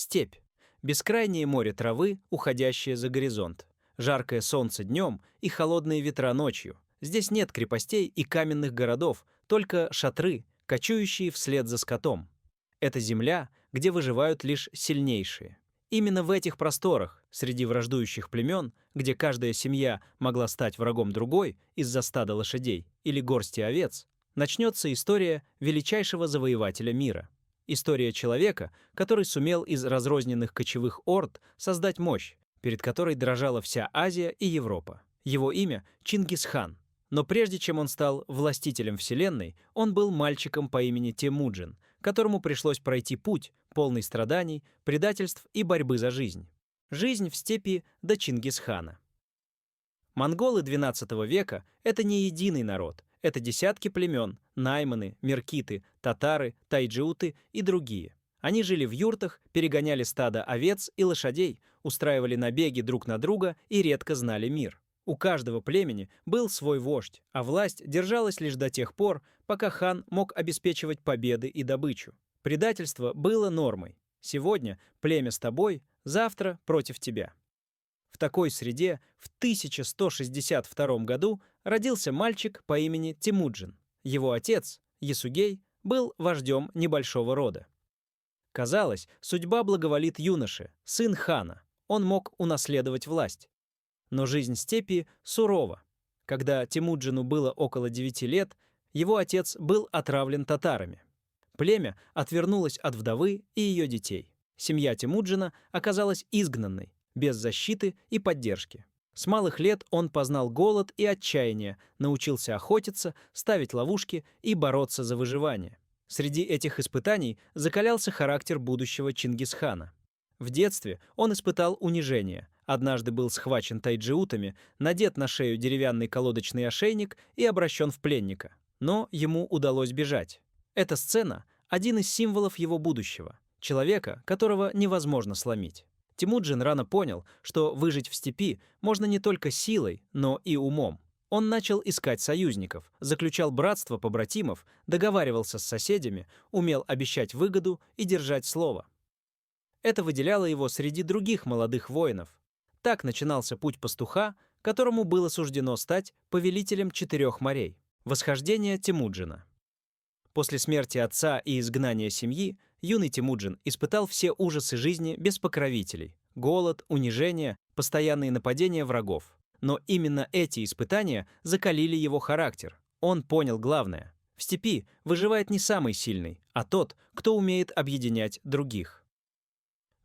Степь. Бескрайнее море травы, уходящее за горизонт. Жаркое солнце днем и холодные ветра ночью. Здесь нет крепостей и каменных городов, только шатры, кочующие вслед за скотом. Это земля, где выживают лишь сильнейшие. Именно в этих просторах, среди враждующих племен, где каждая семья могла стать врагом другой из-за стада лошадей или горсти овец, начнется история величайшего завоевателя мира. История человека, который сумел из разрозненных кочевых орд создать мощь, перед которой дрожала вся Азия и Европа. Его имя — Чингисхан. Но прежде чем он стал властителем Вселенной, он был мальчиком по имени Темуджин, которому пришлось пройти путь, полный страданий, предательств и борьбы за жизнь. Жизнь в степи до Чингисхана. Монголы XII века — это не единый народ, это десятки племен, найманы, меркиты, татары, тайджиуты и другие. Они жили в юртах, перегоняли стадо овец и лошадей, устраивали набеги друг на друга и редко знали мир. У каждого племени был свой вождь, а власть держалась лишь до тех пор, пока хан мог обеспечивать победы и добычу. Предательство было нормой. Сегодня племя с тобой, завтра против тебя. В такой среде в 1162 году родился мальчик по имени Темуджин. Его отец, Ясугей, был вождем небольшого рода. Казалось, судьба благоволит юноше, сын хана. Он мог унаследовать власть. Но жизнь степи сурова. Когда Темуджину было около 9 лет, его отец был отравлен татарами. Племя отвернулось от вдовы и ее детей. Семья Темуджина оказалась изгнанной, без защиты и поддержки. С малых лет он познал голод и отчаяние, научился охотиться, ставить ловушки и бороться за выживание. Среди этих испытаний закалялся характер будущего Чингисхана. В детстве он испытал унижение. Однажды был схвачен тайджиутами, надет на шею деревянный колодочный ошейник и обращен в пленника. Но ему удалось бежать. Эта сцена — один из символов его будущего, человека, которого невозможно сломить. Темуджин рано понял, что выжить в степи можно не только силой, но и умом. Он начал искать союзников, заключал братство побратимов, договаривался с соседями, умел обещать выгоду и держать слово. Это выделяло его среди других молодых воинов. Так начинался путь пастуха, которому было суждено стать повелителем 4 морей. Восхождение Темуджина. После смерти отца и изгнания семьи юный Темуджин испытал все ужасы жизни без покровителей: голод, унижение, постоянные нападения врагов. Но именно эти испытания закалили его характер. Он понял главное: в степи выживает не самый сильный, а тот, кто умеет объединять других.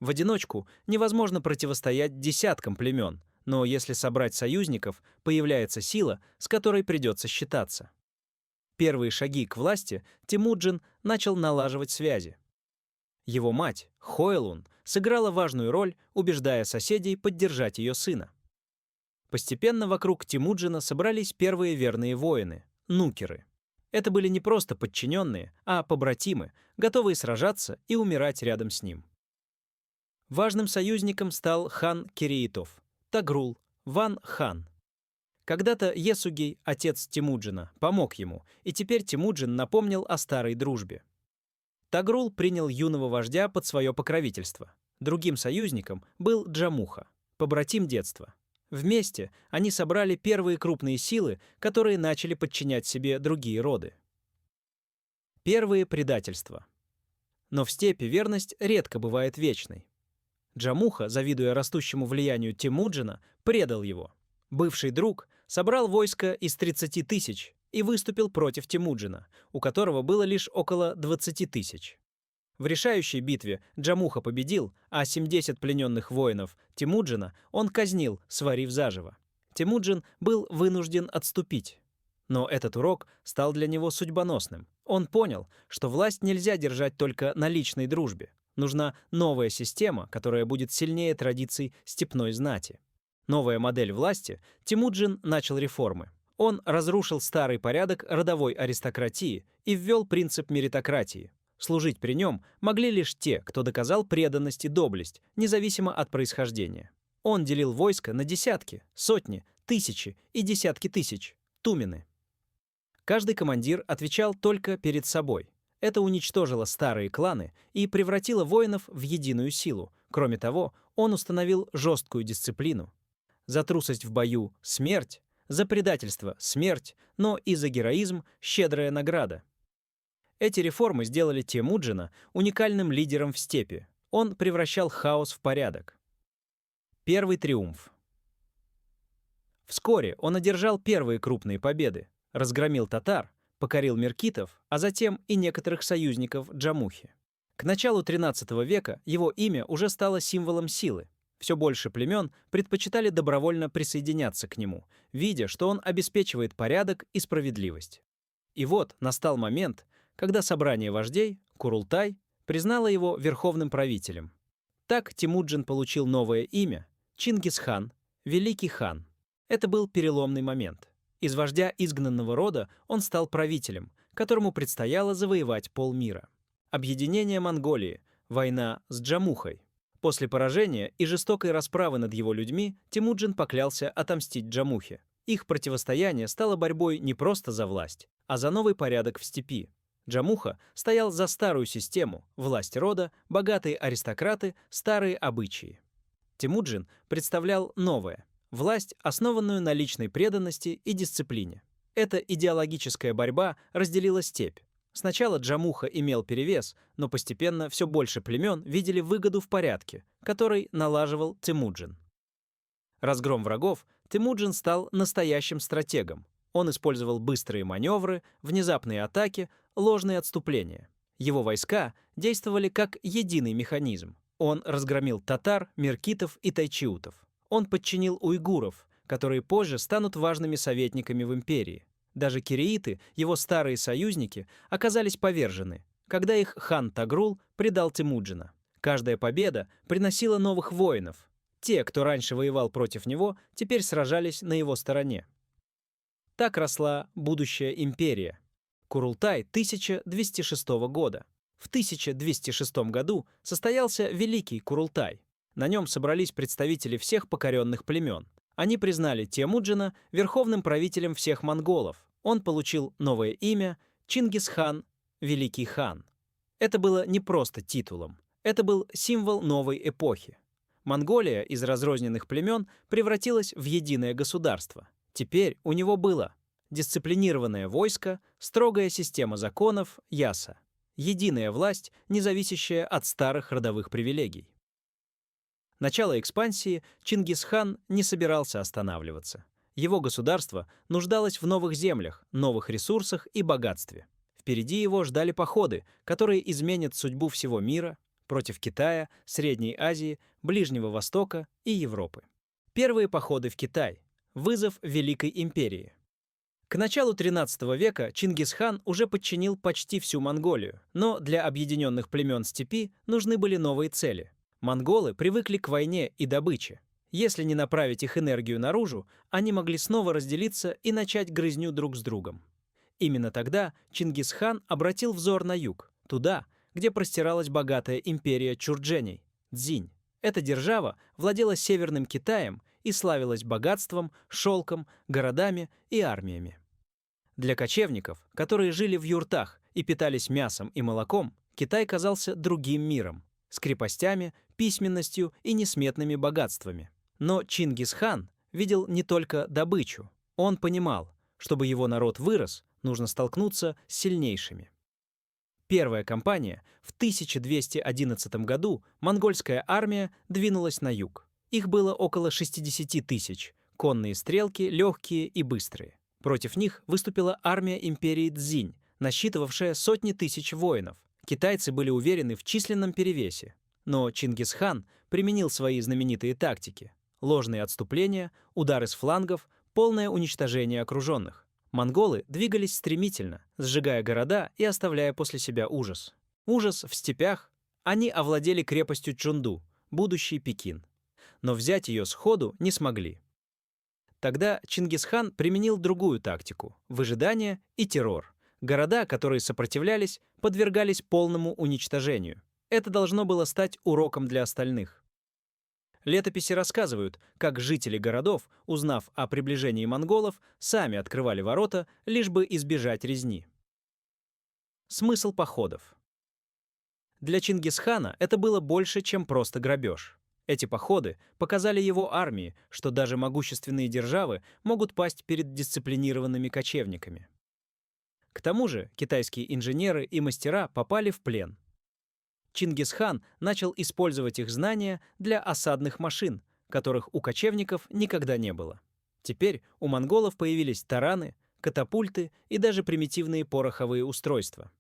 В одиночку невозможно противостоять десяткам племен, но если собрать союзников, появляется сила, с которой придется считаться. Первые шаги к власти Темуджин начал налаживать связи. Его мать, Хоэлун, сыграла важную роль, убеждая соседей поддержать ее сына. Постепенно вокруг Темуджина собрались первые верные воины — нукеры. Это были не просто подчиненные, а побратимы, готовые сражаться и умирать рядом с ним. Важным союзником стал хан Керейтов, Тагрул, Ван-хан. Когда-то Есугей, отец Темуджина, помог ему, и теперь Темуджин напомнил о старой дружбе. Тагрул принял юного вождя под свое покровительство. Другим союзником был Джамуха, побратим детства. Вместе они собрали первые крупные силы, которые начали подчинять себе другие роды. Первые предательства. Но в степи верность редко бывает вечной. Джамуха, завидуя растущему влиянию Темуджина, предал его. Бывший друг собрал войско из 30 тысяч и выступил против Темуджина, у которого было лишь около 20 тысяч. В решающей битве Джамуха победил, а 70 плененных воинов Темуджина он казнил, сварив заживо. Темуджин был вынужден отступить. Но этот урок стал для него судьбоносным. Он понял, что власть нельзя держать только на личной дружбе. Нужна новая система, которая будет сильнее традиций степной знати. Новая модель власти. Темуджин начал реформы. Он разрушил старый порядок родовой аристократии и ввел принцип меритократии. Служить при нем могли лишь те, кто доказал преданность и доблесть, независимо от происхождения. Он делил войско на десятки, сотни, тысячи и десятки тысяч — тумены. Каждый командир отвечал только перед собой. Это уничтожило старые кланы и превратило воинов в единую силу. Кроме того, он установил жесткую дисциплину. За трусость в бою — смерть, за предательство — смерть, но и за героизм — щедрая награда. Эти реформы сделали Темуджина уникальным лидером в степи. Он превращал хаос в порядок. Первый триумф. Вскоре он одержал первые крупные победы, разгромил татар, покорил меркитов, а затем и некоторых союзников Джамухи. К началу XIII века его имя уже стало символом силы. Все больше племен предпочитали добровольно присоединяться к нему, видя, что он обеспечивает порядок и справедливость. И вот настал момент, когда собрание вождей, Курултай, признало его верховным правителем. Так Темуджин получил новое имя — Чингисхан, Великий хан. Это был переломный момент. Из вождя изгнанного рода он стал правителем, которому предстояло завоевать полмира. Объединение Монголии, война с Джамухой. После поражения и жестокой расправы над его людьми Темуджин поклялся отомстить Джамухе. Их противостояние стало борьбой не просто за власть, а за новый порядок в степи. Джамуха стоял за старую систему, власть рода, богатые аристократы, старые обычаи. Темуджин представлял новое — власть, основанную на личной преданности и дисциплине. Эта идеологическая борьба разделила степь. Сначала Джамуха имел перевес, но постепенно все больше племен видели выгоду в порядке, который налаживал Темуджин. Разгром врагов, Темуджин стал настоящим стратегом. Он использовал быстрые маневры, внезапные атаки, ложные отступления. Его войска действовали как единый механизм. Он разгромил татар, меркитов и тайчиутов. Он подчинил уйгуров, которые позже станут важными советниками в империи. Даже киреиты, его старые союзники, оказались повержены, когда их хан Тагрул предал Темуджина. Каждая победа приносила новых воинов. Те, кто раньше воевал против него, теперь сражались на его стороне. Так росла будущая империя. Курултай 1206 года. В 1206 году состоялся Великий Курултай. На нем собрались представители всех покоренных племен. Они признали Темуджина верховным правителем всех монголов. Он получил новое имя — Чингисхан, Великий хан. Это было не просто титулом. Это был символ новой эпохи. Монголия из разрозненных племен превратилась в единое государство. Теперь у него было дисциплинированное войско, строгая система законов, яса, единая власть, не зависящая от старых родовых привилегий. Начало экспансии Чингисхан не собирался останавливаться. Его государство нуждалось в новых землях, новых ресурсах и богатстве. Впереди его ждали походы, которые изменят судьбу всего мира против Китая, Средней Азии, Ближнего Востока и Европы. Первые походы в Китай. Вызов Великой империи. К началу XIII века Чингисхан уже подчинил почти всю Монголию, но для объединенных племен степи нужны были новые цели. Монголы привыкли к войне и добыче. Если не направить их энергию наружу, они могли снова разделиться и начать грызню друг с другом. Именно тогда Чингисхан обратил взор на юг, туда, где простиралась богатая империя чурдженей – Цзинь. Эта держава владела Северным Китаем и славилась богатством, шелком, городами и армиями. Для кочевников, которые жили в юртах и питались мясом и молоком, Китай казался другим миром, с крепостями, письменностью и несметными богатствами. Но Чингисхан видел не только добычу. Он понимал, чтобы его народ вырос, нужно столкнуться с сильнейшими. Первая кампания в 1211 году монгольская армия двинулась на юг. Их было около 60 тысяч, конные стрелки легкие и быстрые. Против них выступила армия империи Цзинь, насчитывавшая сотни тысяч воинов. Китайцы были уверены в численном перевесе. Но Чингисхан применил свои знаменитые тактики: ложные отступления, удары с флангов, полное уничтожение окруженных. Монголы двигались стремительно, сжигая города и оставляя после себя ужас. Ужас в степях. Они овладели крепостью Чунду, будущий Пекин. Но взять ее сходу не смогли. Тогда Чингисхан применил другую тактику — выжидание и террор. Города, которые сопротивлялись, подвергались полному уничтожению. Это должно было стать уроком для остальных. Летописи рассказывают, как жители городов, узнав о приближении монголов, сами открывали ворота, лишь бы избежать резни. Смысл походов. Для Чингисхана это было больше, чем просто грабеж. Эти походы показали его армии, что даже могущественные державы могут пасть перед дисциплинированными кочевниками. К тому же китайские инженеры и мастера попали в плен. Чингисхан начал использовать их знания для осадных машин, которых у кочевников никогда не было. Теперь у монголов появились тараны, катапульты и даже примитивные пороховые устройства.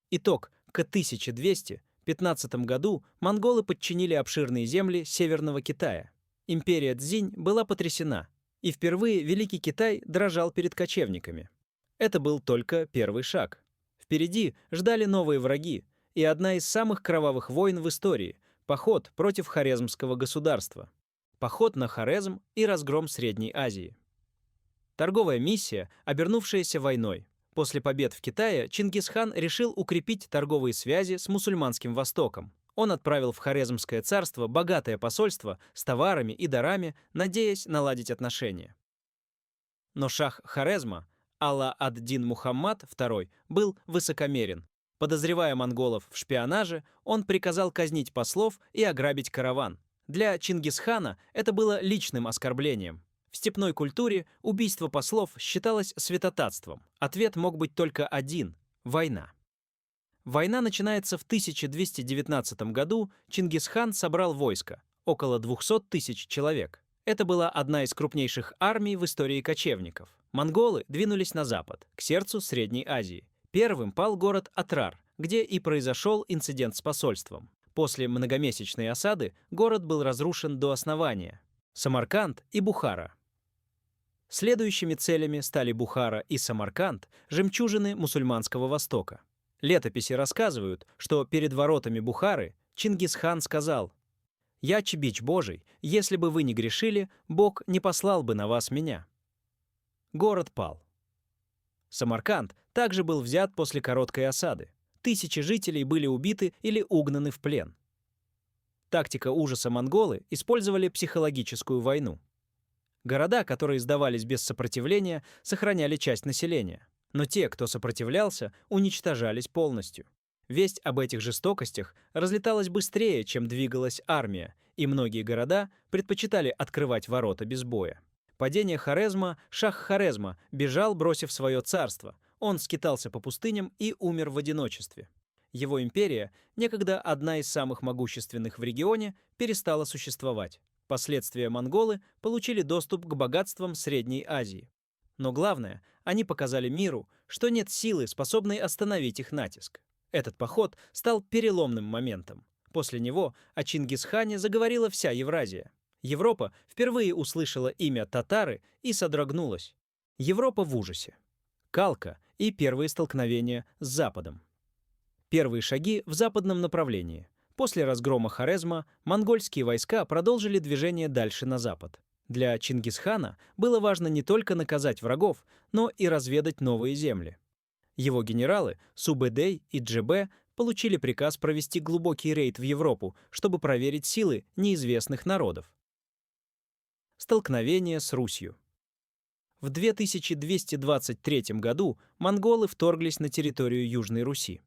Итог: к 1215 году монголы подчинили обширные земли Северного Китая. Империя Цзинь была потрясена, и впервые Великий Китай дрожал перед кочевниками. Это был только первый шаг. Впереди ждали новые враги и одна из самых кровавых войн в истории — поход против хорезмского государства. Поход на Хорезм и разгром Средней Азии. Торговая миссия, обернувшаяся войной. После побед в Китае Чингисхан решил укрепить торговые связи с мусульманским Востоком. Он отправил в Хорезмское царство богатое посольство с товарами и дарами, надеясь наладить отношения. Но шах Хорезма, Алла-ад-Дин Мухаммад II, был высокомерен. Подозревая монголов в шпионаже, он приказал казнить послов и ограбить караван. Для Чингисхана это было личным оскорблением. В степной культуре убийство послов считалось святотатством. Ответ мог быть только один — война. Война начинается в 1219 году. Чингисхан собрал войско — около 200 тысяч человек. Это была одна из крупнейших армий в истории кочевников. Монголы двинулись на запад, к сердцу Средней Азии. Первым пал город Атрар, где и произошел инцидент с посольством. После многомесячной осады город был разрушен до основания. Самарканд и Бухара. Следующими целями стали Бухара и Самарканд, жемчужины мусульманского Востока. Летописи рассказывают, что перед воротами Бухары Чингисхан сказал: «Я бич Божий, если бы вы не грешили, Бог не послал бы на вас меня». Город пал. Самарканд также был взят после короткой осады. Тысячи жителей были убиты или угнаны в плен. Тактика ужаса монголы использовали психологическую войну. Города, которые сдавались без сопротивления, сохраняли часть населения. Но те, кто сопротивлялся, уничтожались полностью. Весть об этих жестокостях разлеталась быстрее, чем двигалась армия, и многие города предпочитали открывать ворота без боя. Падение Хорезма, шах Хорезма бежал, бросив свое царство. Он скитался по пустыням и умер в одиночестве. Его империя, некогда одна из самых могущественных в регионе, перестала существовать. Последствия монголы получили доступ к богатствам Средней Азии. Но главное, они показали миру, что нет силы, способной остановить их натиск. Этот поход стал переломным моментом. После него о Чингисхане заговорила вся Евразия. Европа впервые услышала имя татары и содрогнулась. Европа в ужасе. Калка и первые столкновения с Западом. Первые шаги в западном направлении. После разгрома Хорезма монгольские войска продолжили движение дальше на запад. Для Чингисхана было важно не только наказать врагов, но и разведать новые земли. Его генералы Субэдэй и Джебе получили приказ провести глубокий рейд в Европу, чтобы проверить силы неизвестных народов. Столкновение с Русью. В 2223 году монголы вторглись на территорию Южной Руси.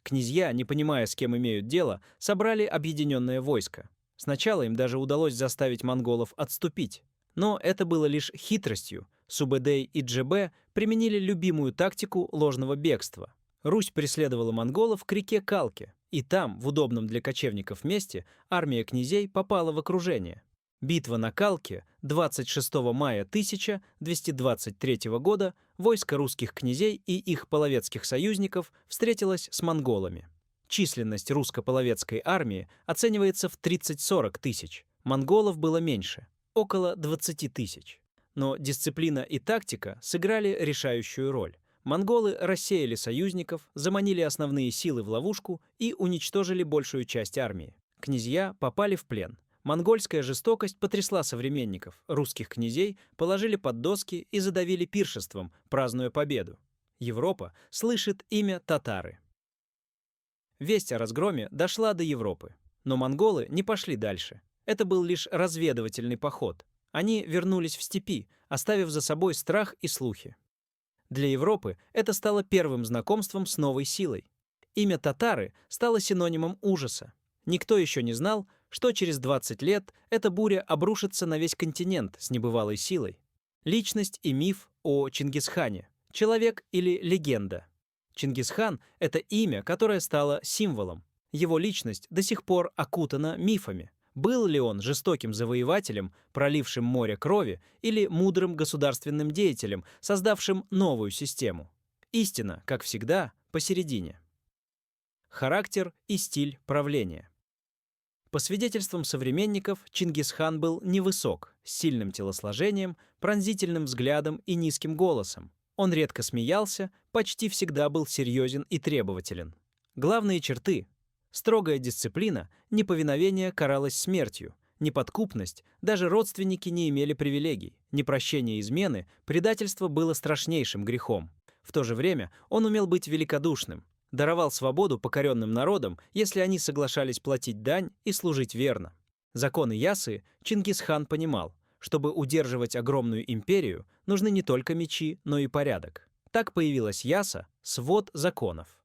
Князья, не понимая, с кем имеют дело, собрали объединенное войско. Сначала им даже удалось заставить монголов отступить. Но это было лишь хитростью. Субэдэй и Джебе применили любимую тактику ложного бегства. Русь преследовала монголов к реке Калке, и там, в удобном для кочевников месте, армия князей попала в окружение. Битва на Калке 26 мая 1223 года войско русских князей и их половецких союзников встретилось с монголами. Численность русско-половецкой армии оценивается в 30-40 тысяч. Монголов было меньше, около 20 тысяч. Но дисциплина и тактика сыграли решающую роль. Монголы рассеяли союзников, заманили основные силы в ловушку и уничтожили большую часть армии. Князья попали в плен. Монгольская жестокость потрясла современников. Русских князей положили под доски и задавили пиршеством, празднуя победу. Европа слышит имя татары. Весть о разгроме дошла до Европы. Но монголы не пошли дальше. Это был лишь разведывательный поход. Они вернулись в степи, оставив за собой страх и слухи. Для Европы это стало первым знакомством с новой силой. Имя татары стало синонимом ужаса. Никто еще не знал, что через 20 лет эта буря обрушится на весь континент с небывалой силой. Личность и миф о Чингисхане. Человек или легенда. Чингисхан — это имя, которое стало символом. Его личность до сих пор окутана мифами. Был ли он жестоким завоевателем, пролившим море крови, или мудрым государственным деятелем, создавшим новую систему? Истина, как всегда, посередине. Характер и стиль правления. По свидетельствам современников, Чингисхан был невысок, с сильным телосложением, пронзительным взглядом и низким голосом. Он редко смеялся, почти всегда был серьезен и требователен. Главные черты: строгая дисциплина, неповиновение каралось смертью, неподкупность, даже родственники не имели привилегий, непрощение измены, предательство было страшнейшим грехом. В то же время он умел быть великодушным, даровал свободу покоренным народам, если они соглашались платить дань и служить верно. Законы Ясы Чингисхан понимал: чтобы удерживать огромную империю, нужны не только мечи, но и порядок. Так появилась Яса — свод законов.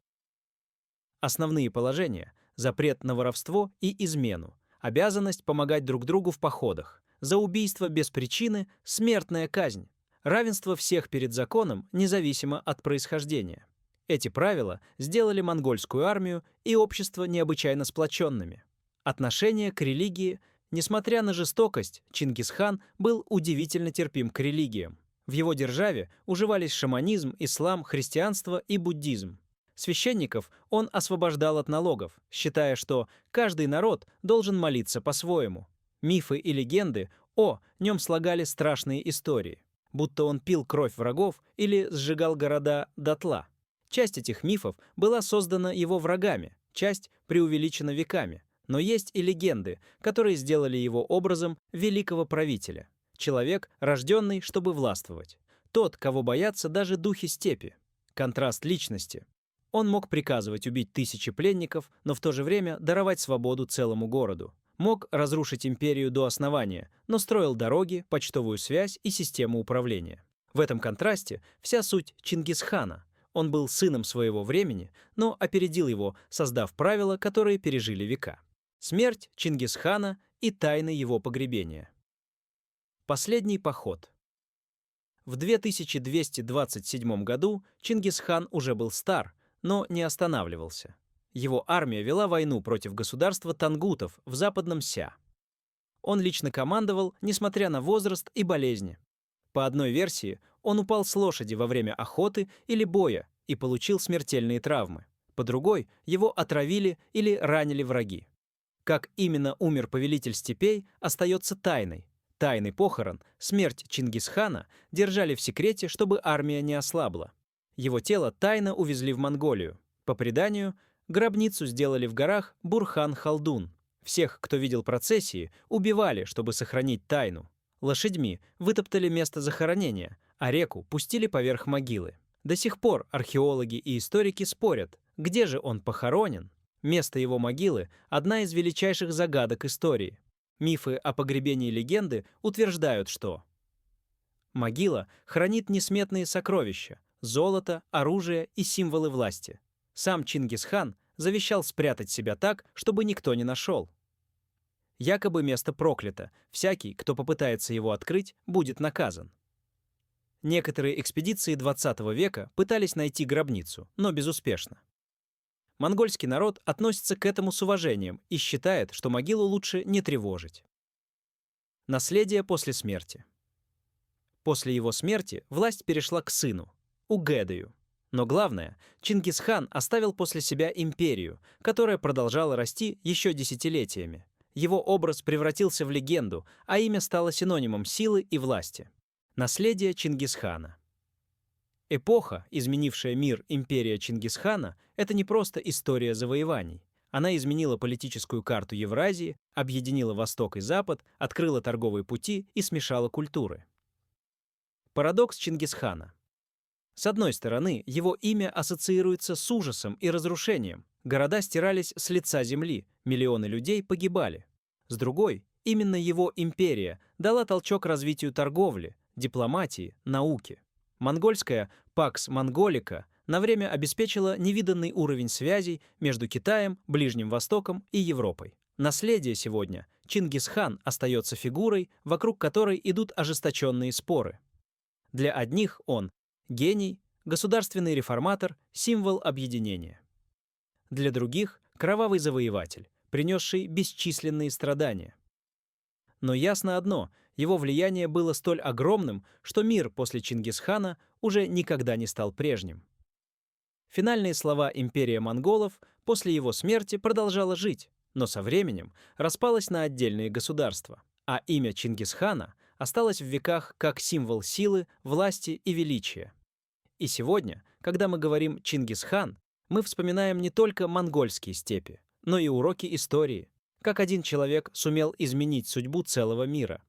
Основные положения: запрет на воровство и измену, обязанность помогать друг другу в походах, за убийство без причины — смертная казнь, равенство всех перед законом, независимо от происхождения. Эти правила сделали монгольскую армию и общество необычайно сплоченными. Отношение к религии. Несмотря на жестокость, Чингисхан был удивительно терпим к религиям. В его державе уживались шаманизм, ислам, христианство и буддизм. Священников он освобождал от налогов, считая, что каждый народ должен молиться по-своему. Мифы и легенды о нем слагали страшные истории, будто он пил кровь врагов или сжигал города дотла. Часть этих мифов была создана его врагами, часть преувеличена веками. Но есть и легенды, которые сделали его образом великого правителя. Человек, рожденный, чтобы властвовать. Тот, кого боятся даже духи степи. Контраст личности. Он мог приказывать убить тысячи пленников, но в то же время даровать свободу целому городу. Мог разрушить империю до основания, но строил дороги, почтовую связь и систему управления. В этом контрасте вся суть Чингисхана. Он был сыном своего времени, но опередил его, создав правила, которые пережили века. Смерть Чингисхана и тайны его погребения. Последний поход. В 2227 году Чингисхан уже был стар, но не останавливался. Его армия вела войну против государства тангутов в западном Ся. Он лично командовал, несмотря на возраст и болезни. По одной версии, он упал с лошади во время охоты или боя и получил смертельные травмы. По другой, его отравили или ранили враги. Как именно умер повелитель степей, остается тайной. Тайный похорон, смерть Чингисхана держали в секрете, чтобы армия не ослабла. Его тело тайно увезли в Монголию. По преданию, гробницу сделали в горах Бурхан-Халдун. Всех, кто видел процессии, убивали, чтобы сохранить тайну. Лошадьми вытоптали место захоронения, а реку пустили поверх могилы. До сих пор археологи и историки спорят, где же он похоронен. Место его могилы — одна из величайших загадок истории. Мифы о погребении легенды утверждают, что могила хранит несметные сокровища — золото, оружие и символы власти. Сам Чингисхан завещал спрятать себя так, чтобы никто не нашел. Якобы место проклято, всякий, кто попытается его открыть, будет наказан. Некоторые экспедиции XX века пытались найти гробницу, но безуспешно. Монгольский народ относится к этому с уважением и считает, что могилу лучше не тревожить. Наследие после смерти. После его смерти власть перешла к сыну, Угэдею. Но главное, Чингисхан оставил после себя империю, которая продолжала расти еще десятилетиями. Его образ превратился в легенду, а имя стало синонимом силы и власти. Наследие Чингисхана. Эпоха, изменившая мир империя Чингисхана, это не просто история завоеваний. Она изменила политическую карту Евразии, объединила Восток и Запад, открыла торговые пути и смешала культуры. Парадокс Чингисхана. С одной стороны, его имя ассоциируется с ужасом и разрушением. Города стирались с лица земли, миллионы людей погибали. С другой, именно его империя дала толчок развитию торговли, дипломатии, науки. Монгольская Pax Mongolica на время обеспечила невиданный уровень связей между Китаем, Ближним Востоком и Европой. Наследие сегодня Чингисхан остается фигурой, вокруг которой идут ожесточенные споры. Для одних он – гений, государственный реформатор, символ объединения. Для других – кровавый завоеватель, принесший бесчисленные страдания. Но ясно одно – его влияние было столь огромным, что мир после Чингисхана уже никогда не стал прежним. Финальные слова империя монголов после его смерти продолжала жить, но со временем распалась на отдельные государства, а имя Чингисхана осталось в веках как символ силы, власти и величия. И сегодня, когда мы говорим «Чингисхан», мы вспоминаем не только монгольские степи, но и уроки истории, как один человек сумел изменить судьбу целого мира.